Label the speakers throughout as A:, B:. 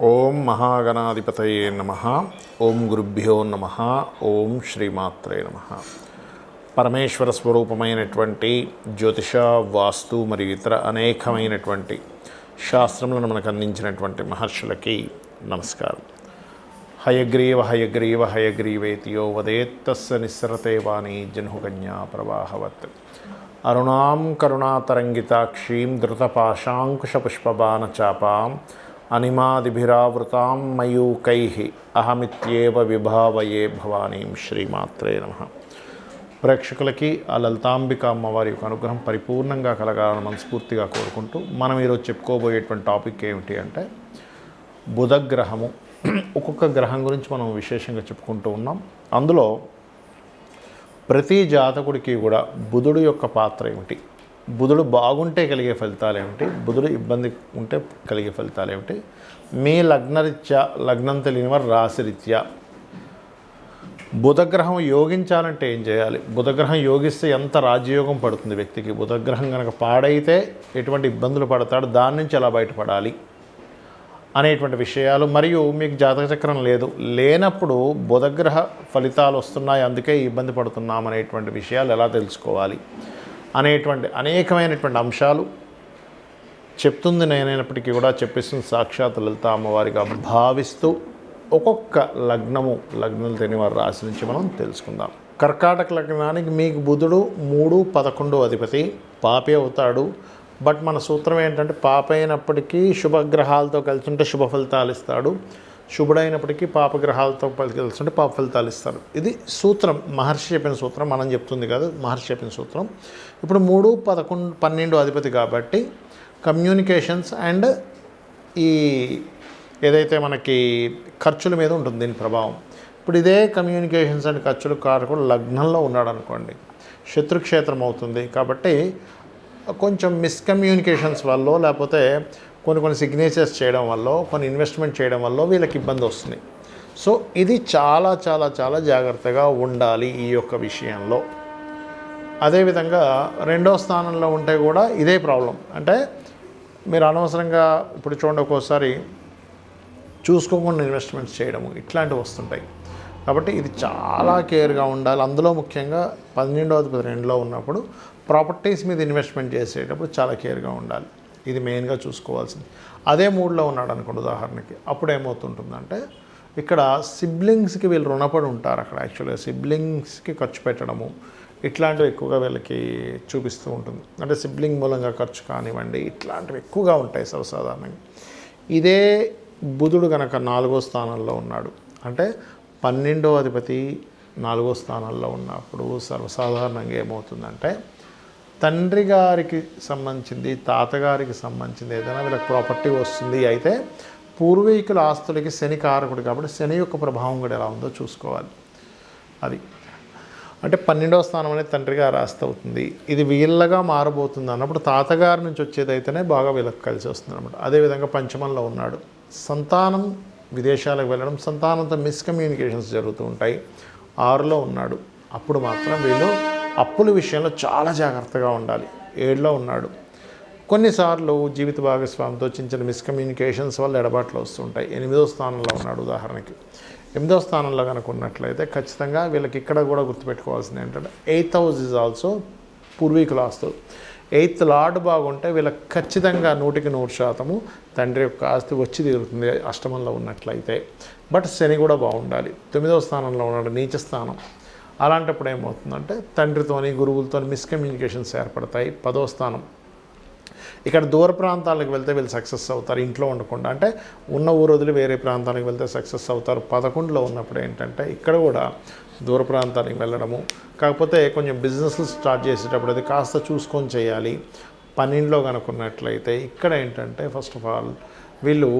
A: ఓం మహాగణాధిపతయే నమః. ఓం గురుభ్యో నమః. ఓం శ్రీమాత్రే నమః. పరమేశ్వర స్వరూపమైనటువంటి జ్యోతిష, వాస్తు మరియు ఇతర అనేకమైనటువంటి శాస్త్రములను మనకు అందించినటువంటి మహర్షులకి నమస్కారం. హయగ్రీవ హయగ్రీవ హయగ్రీవేతియో వదేత్తస్య నిస్సరతే వాణి జన్హుకన్యా ప్రవాహవత్. అరుణాం కరుణాతరంగితాక్షీం ధృతపాశాంకుశపుష్పబాణచాపాం అనిమాదిభిరావృతాం మయూకైః అహమిత్యేవ విభావయే భవానీం. శ్రీమాత్రే నమః. ప్రేక్షకులకి ఆ లలితాంబిక అమ్మవారి యొక్క అనుగ్రహం పరిపూర్ణంగా కలగాలని మనస్ఫూర్తిగా కోరుకుంటూ మనం ఈరోజు చెప్పుకోబోయేటువంటి టాపిక్ ఏమిటి అంటే బుధగ్రహము. ఒక్కొక్క గ్రహం గురించి మనం విశేషంగా చెప్పుకుంటూ ఉన్నాం. అందులో ప్రతి జాతకుడికి కూడా బుధుడు యొక్క పాత్ర ఏమిటి, బుధుడు బాగుంటే కలిగే ఫలితాలు ఏమిటి, బుధుడు ఇబ్బంది ఉంటే కలిగే ఫలితాలు ఏమిటి, మీ లగ్నరీత్యా, లగ్నం తెలియని వారు రాశిరీత్యా బుధగ్రహం యోగించాలంటే ఏం చేయాలి, బుధగ్రహం యోగిస్తే ఎంత రాజ్యయోగం పడుతుంది వ్యక్తికి, బుధగ్రహం కనుక పాడైతే ఎటువంటి ఇబ్బందులు పడతాడు, దాని నుంచి ఎలా బయటపడాలి అనేటువంటి విషయాలు, మరియు మీకు జాతక చక్రం లేనప్పుడు బుధగ్రహ ఫలితాలు వస్తున్నాయి అందుకే ఇబ్బంది పడుతున్నాం అనేటువంటి విషయాలు ఎలా తెలుసుకోవాలి అనేటువంటి అనేకమైనటువంటి అంశాలు చెప్తుంది నేనైనప్పటికీ కూడా చెప్పిస్తుంది సాక్షాత్ లలిత అమ్మవారిగా భావిస్తూ ఒక్కొక్క లగ్నం తెలియని వారి రాశి నుంచి మనం తెలుసుకుందాం. కర్కాటక లగ్నానికి మీకు బుధుడు 3, 11 అధిపతి, పాపే అవుతాడు. బట్ మన సూత్రం ఏంటంటే పాప అయినప్పటికీ శుభగ్రహాలతో కలిసి ఉంటే శుభ ఫలితాలు ఇస్తాడు, శుభుడైనప్పటికీ పాపగ్రహాలతో కలిసి ఉంటే పాప ఫలితాలు ఇస్తాడు. ఇది సూత్రం, మహర్షి చెప్పిన సూత్రం, మనం చెప్తుంది కాదు, మహర్షి చెప్పిన సూత్రం. ఇప్పుడు 3, 11, 12 అధిపతి కాబట్టి కమ్యూనికేషన్స్ అండ్ ఈ ఏదైతే మనకి ఖర్చుల మీద ఉంటుంది దీని ప్రభావం. ఇప్పుడు ఇదే కమ్యూనికేషన్స్ అండ్ ఖర్చులు కారకుడు లగ్నంలో ఉన్నాడు అనుకోండి, శత్రుక్షేత్రం అవుతుంది. కాబట్టి కొంచెం మిస్కమ్యూనికేషన్స్ వల్ల, లేకపోతే కొన్ని సిగ్నేచర్స్ చేయడం వల్ల, కొన్ని ఇన్వెస్ట్మెంట్ చేయడం వల్ల వీళ్ళకి ఇబ్బంది వస్తుంది. సో ఇది చాలా చాలా చాలా జాగ్రత్తగా ఉండాలి ఈ యొక్క విషయంలో. అదేవిధంగా 2వ స్థానంలో ఉంటే కూడా ఇదే ప్రాబ్లం. అంటే మీరు అనవసరంగా ఇప్పుడు చూడండి, ఒక్కోసారి చూసుకోకుండా ఇన్వెస్ట్మెంట్స్ చేయడము ఇట్లాంటివి వస్తుంటాయి. కాబట్టి ఇది చాలా కేర్గా ఉండాలి. అందులో ముఖ్యంగా 12వ అధిపతి 2లో ఉన్నప్పుడు ప్రాపర్టీస్ మీద ఇన్వెస్ట్మెంట్ చేసేటప్పుడు చాలా కేర్గా ఉండాలి. ఇది మెయిన్గా చూసుకోవాల్సింది. అదే 3లో ఉన్నాడు అనుకోండి ఉదాహరణకి, అప్పుడు ఏమవుతుంటుందంటే ఇక్కడ సిబ్లింగ్స్కి వీళ్ళు రుణపడి ఉంటారు. అక్కడ యాక్చువల్గా సిబ్లింగ్స్కి ఖర్చు పెట్టడము ఇట్లాంటివి ఎక్కువగా వీళ్ళకి చూపిస్తూ ఉంటుంది. అంటే సిబ్లింగ్ మూలంగా ఖర్చు కానివ్వండి, ఇట్లాంటివి ఎక్కువగా ఉంటాయి సర్వసాధారణంగా. ఇదే బుధుడు కనుక 4వ స్థానంలో ఉన్నాడు అంటే 12వ అధిపతి 4వ స్థానంలో ఉన్నప్పుడు సర్వసాధారణంగా ఏమవుతుందంటే తండ్రి గారికి సంబంధించింది, తాతగారికి సంబంధించింది ఏదైనా వీళ్ళకి ప్రాపర్టీ వస్తుంది. అయితే పూర్వీకుల ఆస్తులకి శని కారకుడు కాబట్టి శని యొక్క ప్రభావం కూడా ఎలా ఉందో చూసుకోవాలి. అది అంటే 12వ స్థానం అనేది తండ్రి గారి ఆస్తి అవుతుంది. ఇది వీళ్ళగా మారబోతుంది అన్నప్పుడు తాతగారి నుంచి వచ్చేదైతేనే బాగా వీళ్ళకి కలిసి వస్తుంది అనమాట. అదేవిధంగా పంచమంలో ఉన్నాడు, సంతానం విదేశాలకు వెళ్ళడం, సంతానంతో మిస్కమ్యూనికేషన్స్ జరుగుతూ ఉంటాయి. 6లో ఉన్నాడు, అప్పుడు మాత్రం వీళ్ళు అప్పుల విషయంలో చాలా జాగ్రత్తగా ఉండాలి. 7లో ఉన్నాడు, కొన్నిసార్లు జీవిత భాగస్వామితో చిన్న మిస్కమ్యూనికేషన్స్ వల్ల ఎడబాట్లు వస్తుంటాయి. 8వ స్థానంలో ఉన్నాడు ఉదాహరణకి. 8వ స్థానంలో కనుక ఉన్నట్లయితే ఖచ్చితంగా వీళ్ళకి ఇక్కడ కూడా గుర్తుపెట్టుకోవాల్సింది ఏంటంటే 8th హౌస్ ఈజ్ ఆల్సో పూర్వీకుల ఆస్తులు. 8th లార్డ్ బాగుంటే వీళ్ళకి ఖచ్చితంగా 100% తండ్రి యొక్క ఆస్తి వచ్చి తీరుతుంది అష్టమంలో ఉన్నట్లయితే. బట్ శని కూడా బాగుండాలి. 9వ స్థానంలో ఉన్నాడు, నీచ స్థానం. అలాంటప్పుడు ఏమవుతుందంటే తండ్రితోని, గురువులతో మిస్కమ్యూనికేషన్స్ ఏర్పడతాయి. 10వ స్థానం, ఇక్కడ దూర ప్రాంతాలకు వెళ్తే వీళ్ళు సక్సెస్ అవుతారు, ఇంట్లో ఉండకుండా. అంటే ఉన్న ఊరు వదిలి వేరే ప్రాంతానికి వెళ్తే సక్సెస్ అవుతారు. 11లో ఉన్నప్పుడు ఏంటంటే ఇక్కడ కూడా దూర ప్రాంతానికి వెళ్ళడము, కాకపోతే కొంచెం బిజినెస్లు స్టార్ట్ చేసేటప్పుడు అది కాస్త చూసుకొని చేయాలి. 12లో కనుక్కున్నట్లయితే ఇక్కడ ఏంటంటే ఫస్ట్ ఆఫ్ ఆల్ వీళ్ళు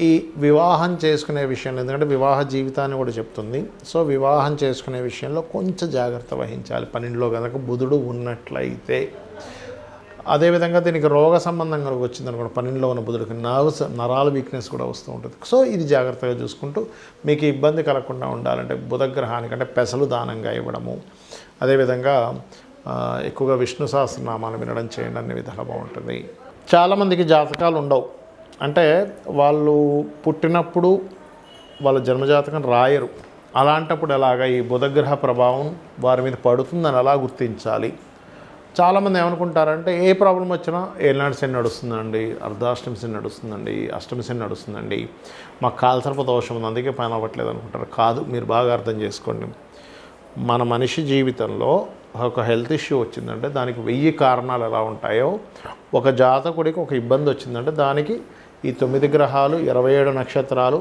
A: ఈ వివాహం చేసుకునే విషయంలో, ఎందుకంటే వివాహ జీవితాన్ని కూడా చెప్తుంది. సో వివాహం చేసుకునే విషయంలో కొంచెం జాగ్రత్త వహించాలి 12లో కనుక బుధుడు ఉన్నట్లయితే. అదేవిధంగా దీనికి రోగ సంబంధం కనుక వచ్చింది అనుకోండి, 12లో ఉన్న బుధుడికి నరాల వీక్నెస్ కూడా వస్తూ ఉంటుంది. సో ఇది జాగ్రత్తగా చూసుకుంటూ మీకు ఇబ్బంది కలగకుండా ఉండాలంటే బుధగ్రహానికి అంటే పెసలు దానంగా ఇవ్వడము, అదేవిధంగా ఎక్కువగా విష్ణు సహస్రనామాలు వినడం చేయండి, అన్ని విధాలు బాగుంటుంది. చాలామందికి జాతకాలు ఉండవు, అంటే వాళ్ళు పుట్టినప్పుడు వాళ్ళ జన్మజాతకం రాయరు. అలాంటప్పుడు ఎలాగ ఈ బుధగ్రహ ప్రభావం వారి మీద పడుతుందని ఎలా గుర్తించాలి? చాలామంది ఏమనుకుంటారంటే ఏ ప్రాబ్లం వచ్చినా ఏలినాడు శని నడుస్తుందండి, అర్ధాష్టమి శని నడుస్తుందండి, అష్టమి శని నడుస్తుందండి, మాకు కాలసర్ప దోషం ఉంది అందుకే పని అవ్వట్లేదు అనుకుంటారు. కాదు, మీరు బాగా అర్థం చేసుకోండి. మన మనిషి జీవితంలో ఒక హెల్త్ ఇష్యూ వచ్చిందంటే దానికి 1000 కారణాలు ఎలా ఉంటాయో, ఒక జాతకుడికి ఒక ఇబ్బంది వచ్చిందంటే దానికి ఈ 9 గ్రహాలు, 27 నక్షత్రాలు,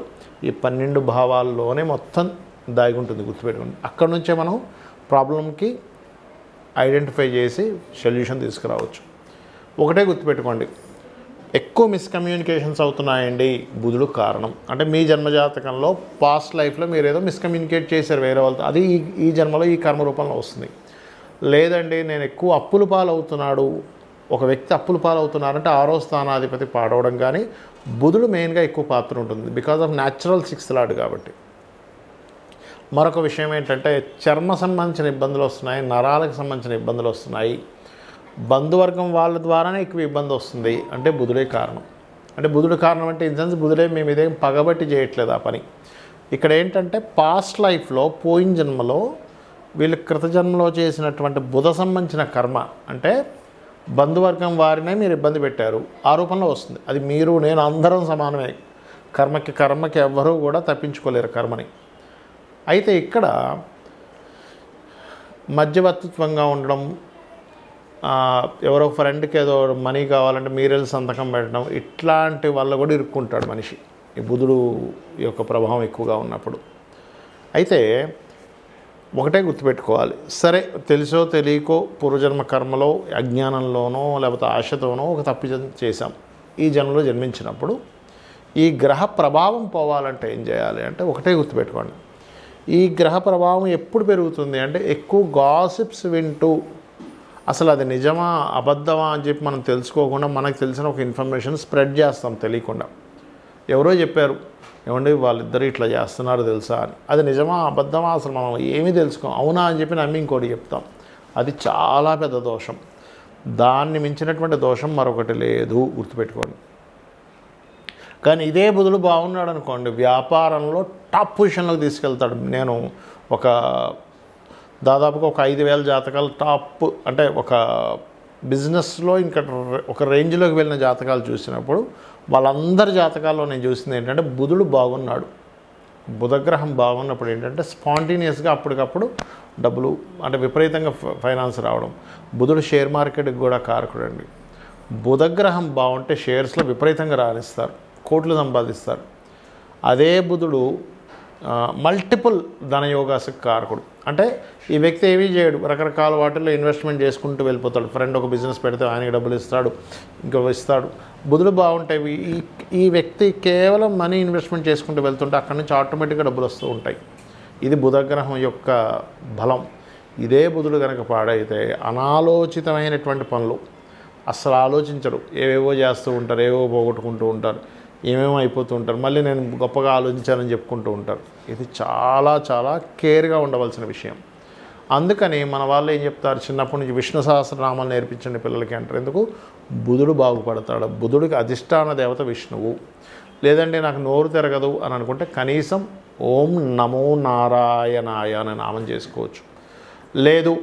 A: ఈ 12 భావాల్లోనే మొత్తం దాగి ఉంటుంది. గుర్తుపెట్టుకోండి. అక్కడ నుంచే మనం ప్రాబ్లంకి ఐడెంటిఫై చేసి సొల్యూషన్ తీసుకురావచ్చు. ఒకటే గుర్తుపెట్టుకోండి, ఎక్కువ మిస్కమ్యూనికేషన్స్ అవుతున్నాయండి, బుధుడు కారణం. అంటే మీ జన్మజాతకంలో పాస్ట్ లైఫ్లో మీరు ఏదో మిస్కమ్యూనికేట్ చేశారు వేరే వాళ్ళతో, అది ఈ జన్మలో ఈ కర్మ రూపంలో వస్తుంది. లేదండి నేను ఎక్కువ అప్పుల పాలవుతున్నాడు, ఒక వ్యక్తి అప్పుల పాలవుతున్నారంటే 6వ స్థానాధిపతి పాడవడం, కానీ బుధుడు మెయిన్గా ఎక్కువ పాత్ర ఉంటుంది because of natural 6th lord కాబట్టి. మరొక విషయం ఏంటంటే చర్మ సంబంధించిన ఇబ్బందులు వస్తున్నాయి, నరాలకు సంబంధించిన ఇబ్బందులు వస్తున్నాయి, బంధువర్గం వాళ్ళ ద్వారానే ఎక్కువ ఇబ్బంది వస్తుంది. అంటే బుధుడే కారణం. అంటే బుధుడు కారణం అంటే ఇన్ సెన్స్ బుధుడే మేము ఇదేం పగబట్టి చేయట్లేదు ఆ పని. ఇక్కడ ఏంటంటే పాస్ట్ లైఫ్లో పోయిన జన్మలో వీళ్ళు కృతజన్మలో చేసినటువంటి బుధ సంబంధించిన కర్మ, అంటే బంధువర్గం వారినే మీరు ఇబ్బంది పెట్టారు, ఆ రూపంలో వస్తుంది. అది మీరు నేను అందరం సమానమే, కర్మకి ఎవ్వరూ కూడా తప్పించుకోలేరు కర్మని. అయితే ఇక్కడ మధ్యవర్తిత్వంగా ఉండడం, ఎవరో ఫ్రెండ్కి ఏదో మనీ కావాలంటే మీరెళ్ళి సంతకం పెట్టడం, ఇట్లాంటి వల్ల కూడా ఇరుక్కుంటాడు మనిషి ఈ బుధుడు యొక్క ప్రభావం ఎక్కువగా ఉన్నప్పుడు. అయితే ఒకటే గుర్తుపెట్టుకోవాలి, సరే తెలుసో తెలియకో పూర్వజన్మ కర్మలో అజ్ఞానంలోనో లేకపోతే ఆశతోనో ఒక తప్పు చేశాం. ఈ జన్మలో జన్మించినప్పుడు ఈ గ్రహ ప్రభావం పోవాలంటే ఏం చేయాలి అంటే ఒకటే గుర్తుపెట్టుకోండి, ఈ గ్రహ ప్రభావం ఎప్పుడు పెరుగుతుంది అంటే ఎక్కువ గాసిప్స్ వింటూ అసలు అది నిజమా అబద్ధమా అని చెప్పి మనం తెలుసుకోకుండా మనకు తెలిసిన ఒక ఇన్ఫర్మేషన్ స్ప్రెడ్ చేస్తాం తెలియకుండా. ఎవరో చెప్పారు ఏమండి వాళ్ళిద్దరు ఇట్లా చేస్తున్నారు తెలుసా అని, అది నిజమా అబద్ధమా అసలు మనం ఏమీ తెలుసుకోం, అవునా అని చెప్పి నమ్మి ఇంకోటి చెప్తాం. అది చాలా పెద్ద దోషం. దాన్ని మించినటువంటి దోషం మరొకటి లేదు, గుర్తుపెట్టుకోండి. కానీ ఇదే బుధుడు బాగున్నాడు అనుకోండి, వ్యాపారంలో టాప్ పొజిషన్లోకి తీసుకెళ్తాడు. నేను దాదాపుగా ఒక 5000 జాతకాలు టాప్, అంటే ఒక బిజినెస్లో ఇంకా ఒక రేంజ్లోకి వెళ్ళిన జాతకాలు చూసినప్పుడు వాళ్ళందరి జాతకాల్లో నేను చూసింది ఏంటంటే బుధుడు బాగున్నాడు. బుధగ్రహం బాగున్నప్పుడు ఏంటంటే స్పాంటేనియస్గా అప్పటికప్పుడు డబ్బులు, అంటే విపరీతంగా ఫైనాన్స్ రావడం. బుధుడు షేర్ మార్కెట్కి కూడా కారకుడండి. బుధగ్రహం బాగుంటే షేర్స్లో విపరీతంగా రాణిస్తారు, కోట్లు సంపాదిస్తారు. అదే బుధుడు మల్టిపుల్ ధనయోగాలకు కారకుడు. అంటే ఈ వ్యక్తి ఏమీ చేయడు, రకరకాల వాటిల్లో ఇన్వెస్ట్మెంట్ చేసుకుంటూ వెళ్ళిపోతాడు. ఫ్రెండ్ ఒక బిజినెస్ పెడితే ఆయనకి డబ్బులు ఇస్తాడు, ఇంకో ఇస్తాడు. బుధుడు బాగుంటే ఈ వ్యక్తి కేవలం మనీ ఇన్వెస్ట్మెంట్ చేసుకుంటూ వెళ్తుంటే అక్కడి నుంచి ఆటోమేటిక్గా డబ్బులు వస్తూ ఉంటాయి. ఇది బుధగ్రహం యొక్క బలం. ఇదే బుధుడు కనుక పాడైతే అనాలోచితమైనటువంటి పనులు అస్సలు ఆలోచించరు, ఏవేవో చేస్తూ ఉంటారు, ఏవేవో పోగొట్టుకుంటూ ఉంటారు, ఏమేమో అయిపోతూ ఉంటారు, మళ్ళీ నేను గొప్పగా ఆలోచించానని చెప్పుకుంటూ ఉంటారు. ఇది చాలా చాలా కేర్గా ఉండవలసిన విషయం. అందుకని మన వాళ్ళు ఏం చెప్తారు, చిన్నప్పటి నుంచి విష్ణు సహస్రనామాలు నేర్పించండి పిల్లలకి అంటారు. ఎందుకు? బుధుడు బాగుపడతాడు. బుధుడికి అధిష్టాన దేవత విష్ణువు. లేదంటే నాకు నోరు తిరగదు అని అనుకుంటే కనీసం ఓం నమో నారాయణాయ అనే నామం చేసుకోవచ్చు. లేదు,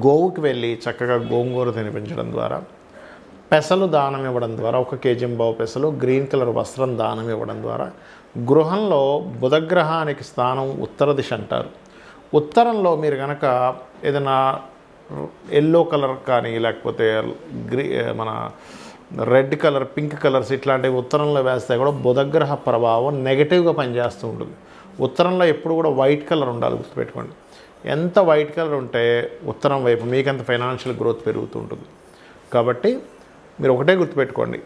A: గోవుకి వెళ్ళి చక్కగా గోంగూర తినిపించడం ద్వారా, పెసలు దానం ఇవ్వడం ద్వారా, 1 కేజీ పెసలు, గ్రీన్ కలర్ వస్త్రం దానం ఇవ్వడం ద్వారా, గృహంలో బుధగ్రహానికి స్థానం ఉత్తర దిశ అంటారు. ఉత్తరంలో మీరు కనుక ఏదైనా ఎల్లో కలర్ కానీ లేకపోతే మన రెడ్ కలర్, పింక్ కలర్స్ ఇట్లాంటివి ఉత్తరంలో వేస్తే కూడా బుధగ్రహ ప్రభావం నెగిటివ్గా పనిచేస్తూ ఉంటుంది. ఉత్తరంలో ఎప్పుడు కూడా వైట్ కలర్ ఉండాలి, గుర్తుపెట్టుకోండి. ఎంత వైట్ కలర్ ఉంటే ఉత్తరం వైపు మీకంత ఫైనాన్షియల్ గ్రోత్ పెరుగుతూ ఉంటుంది. కాబట్టి మీరు ఒకటే గుర్తుపెట్టుకోండి,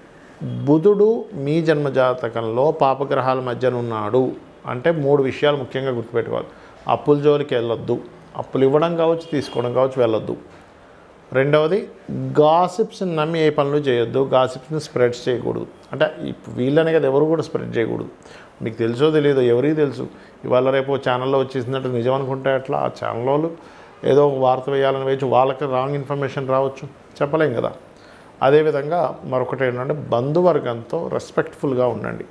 A: బుధుడు మీ జన్మజాతకంలో పాపగ్రహాల మధ్యన ఉన్నాడు అంటే 3 విషయాలు ముఖ్యంగా గుర్తుపెట్టుకోవాలి. అప్పుల జోలికి వెళ్ళొద్దు, అప్పులు ఇవ్వడం కావచ్చు, తీసుకోవడం కావచ్చు, వెళ్ళొద్దు. రెండవది, గాసిప్స్ని నమ్మి ఏ పనులు చేయొద్దు, గాసిప్స్ని స్ప్రెడ్ చేయకూడదు. అంటే వీళ్ళనే కదా ఎవరు కూడా స్ప్రెడ్ చేయకూడదు. మీకు తెలుసో తెలియదో ఎవరికి తెలుసు, ఇవాళ రేపు ఛానల్లో వచ్చేసిందంటే నిజం అనుకుంటే అట్లా ఆ ఛానల్ వాళ్ళు ఏదో ఒక వార్త వేయాలని వేయచ్చు, వాళ్ళకి రాంగ్ ఇన్ఫర్మేషన్ రావచ్చు, చెప్పలేం కదా. అదేవిధంగా మరొకటి ఏంటంటే బంధువర్గంతో రెస్పెక్ట్ఫుల్గా ఉండండి.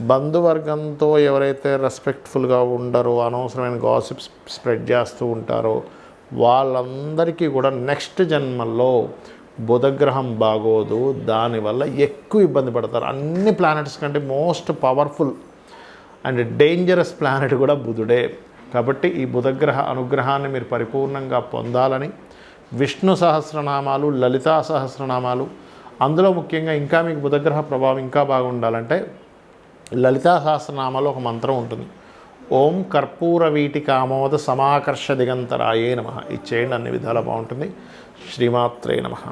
A: బంధువర్గంతో ఎవరైతే రెస్పెక్ట్ఫుల్గా ఉండరో, అనవసరమైన గాసిప్స్ స్ప్రెడ్ చేస్తూ ఉంటారో వాళ్ళందరికీ కూడా నెక్స్ట్ జన్మల్లో బుధగ్రహం బాగోదు, దానివల్ల ఎక్కువ ఇబ్బంది పడతారు. అన్ని ప్లానెట్స్ కంటే most powerful and dangerous planet కూడా బుధుడే. కాబట్టి ఈ బుధగ్రహ అనుగ్రహాన్ని మీరు పరిపూర్ణంగా పొందాలని విష్ణు సహస్రనామాలు, లలితా సహస్రనామాలు, అందులో ముఖ్యంగా ఇంకా మీకు బుధగ్రహ ప్రభావం ఇంకా బాగుండాలంటే లలితా సహస్రనామాలో ఒక మంత్రం ఉంటుంది. ఓం కర్పూర వీటి కామోద సమాకర్ష దిగంతరాయే నమః. ఇచ్చేయండి, అన్ని విధాలా బాగుంటుంది. శ్రీమాత్రే నమః.